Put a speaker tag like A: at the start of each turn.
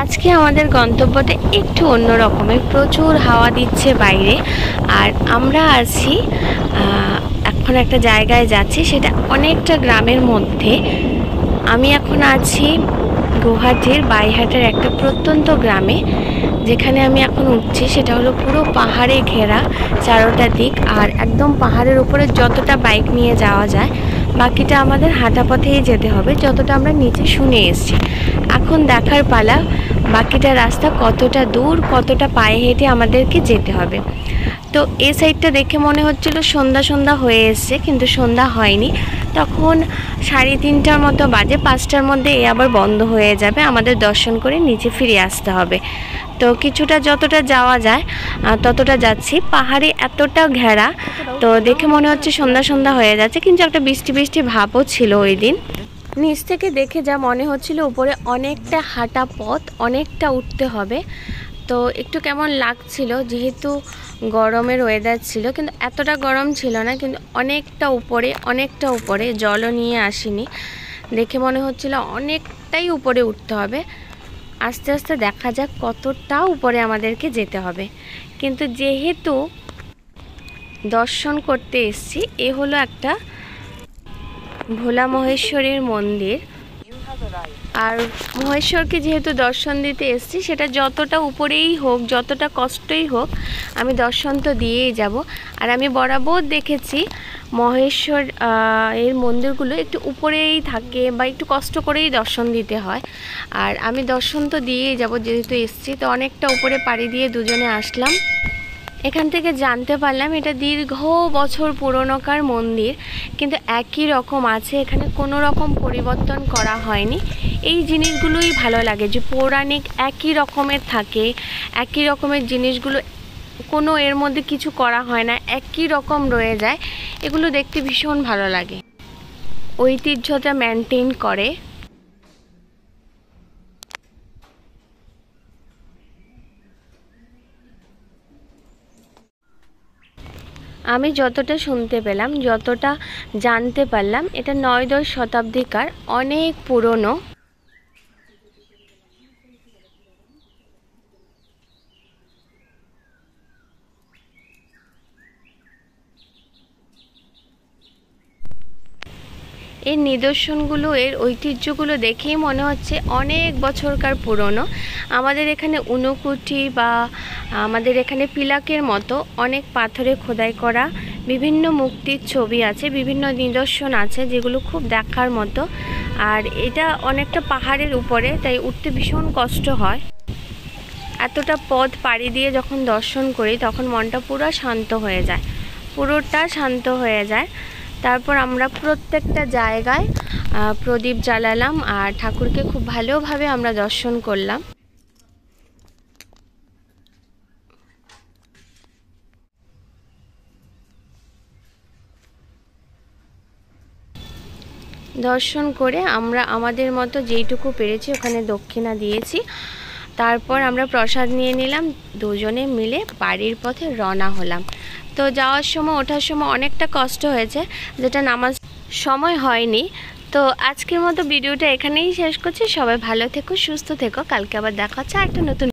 A: আজকে আমাদের গন্তব্যটা একটু অন্য রকমের। প্রচুর হাওয়া দিচ্ছে বাইরে, আর আমরা আছি এখন একটা জায়গায় যাচ্ছি, সেটা অনেকটা গ্রামের মধ্যে। আমি এখন আছি গুয়াহাটির বাইহাটের একটা প্রত্যন্ত গ্রামে, যেখানে আমি এখন উঠছি সেটা হলো পুরো পাহাড়ে ঘেরা চারোটা দিক, আর একদম পাহাড়ের উপরে যতটা বাইক নিয়ে যাওয়া যায়, বাকিটা আমাদের হাঁটা পথেই যেতে হবে, যতটা আমরা নিচে শুনে এসেছি। এখন দেখার পালা বাকিটা রাস্তা কতটা দূর, কতটা পায়ে হেঁটে আমাদেরকে যেতে হবে। তো এই সাইডটা দেখে মনে হচ্ছিল সন্ধ্যা সন্ধ্যা হয়ে এসছে, কিন্তু সন্ধ্যা হয়নি। তখন 3:30টার মতো বাজে, 5টার মধ্যে এ আবার বন্ধ হয়ে যাবে, আমাদের দর্শন করে নিচে ফিরে আসতে হবে। তো কিছুটা যতটা যাওয়া যায় ততটা যাচ্ছি। পাহাড়ে এতটা ঘেরা, তো দেখে মনে হচ্ছে সন্ধ্যা সন্ধ্যা হয়ে যাচ্ছে, কিন্তু একটা বৃষ্টি বৃষ্টি ভাবও ছিল ওই দিন। নিচ থেকে দেখে যা মনে হচ্ছিল উপরে অনেকটা হাঁটা পথ, অনেকটা উঠতে হবে। তো একটু কেমন লাগছিল, যেহেতু গরমের ওয়েদার ছিল, কিন্তু এতটা গরম ছিল না, কিন্তু অনেকটা উপরে জলও নিয়ে আসিনি। দেখে মনে হচ্ছিল অনেকটাই উপরে উঠতে হবে। আস্তে আস্তে দেখা যাক কতটা উপরে আমাদেরকে যেতে হবে। কিন্তু যেহেতু দর্শন করতে এসেছি, এ হলো একটা ভোলা মহেশ্বরীর মন্দির, আর মহেশ্বরকে যেহেতু দর্শন দিতে এসেছি, সেটা যতটা উপরেই হোক, যতটা কষ্টই হোক, আমি দর্শন তো দিয়েই যাব। আর আমি বরাবর দেখেছি মহেশ্বর এর মন্দিরগুলো একটু উপরেই থাকে, বা একটু কষ্ট করেই দর্শন দিতে হয়। আর আমি দর্শন তো দিয়েই যাব, যেহেতু এসেছি। তো অনেকটা উপরে পাড়ি দিয়ে দুজনে আসলাম। এখান থেকে জানতে পারলাম এটা দীর্ঘ বছর পুরনোকার মন্দির, কিন্তু একই রকম আছে, এখানে কোনো রকম পরিবর্তন করা হয়নি। এই জিনিসগুলোই ভালো লাগে, যে পৌরাণিক একই রকমের থাকে, একই রকমের জিনিসগুলো, কোনো এর মধ্যে কিছু করা হয় না, একই রকম রয়ে যায়। এগুলো দেখতে ভীষণ ভালো লাগে, ঐতিহ্যটা মেনটেন করে। আমি যতটা শুনতে পেলাম, যতটা জানতে পারলাম, এটা 9-10 শতাব্দীকার, অনেক পুরনো। এর নিদর্শনগুলো, এর ঐতিহ্যগুলো দেখেই মনে হচ্ছে অনেক বছরকার পুরনো। আমাদের এখানে ঊনকুঠি বা আমাদের এখানে পিলাকের মতো অনেক পাথরে খোদাই করা বিভিন্ন মূর্তির ছবি আছে, বিভিন্ন নিদর্শন আছে, যেগুলো খুব দেখার মতো। আর এটা অনেকটা পাহাড়ের উপরে, তাই উঠতে ভীষণ কষ্ট হয়। এতটা পথ পাড়ি দিয়ে যখন দর্শন করি, তখন মনটা পুরো শান্ত হয়ে যায়, পুরোটা শান্ত হয়ে যায়। তারপর আমরা প্রত্যেকটা জায়গায় প্রদীপ জ্বালালাম, আর ঠাকুরকে খুব ভালোভাবে আমরা দর্শন করলাম। দর্শন করে আমরা আমাদের মতো যেইটুকু পেরেছি ওখানে দক্ষিণা দিয়েছি। তারপর আমরা প্রসাদ নিয়ে নিলাম, দুজনে মিলে বাড়ির পথে রওনা হলাম। তো যাওয়ার সময়, ওঠার সময় অনেকটা কষ্ট হয়েছে, যেটা নামাজ সময় হয়নি। তো আজকের মতো ভিডিওটা এখানেই শেষ করছি। সবাই ভালো থেকো, সুস্থ থেকো। কালকে আবার দেখা হচ্ছে একটা নতুন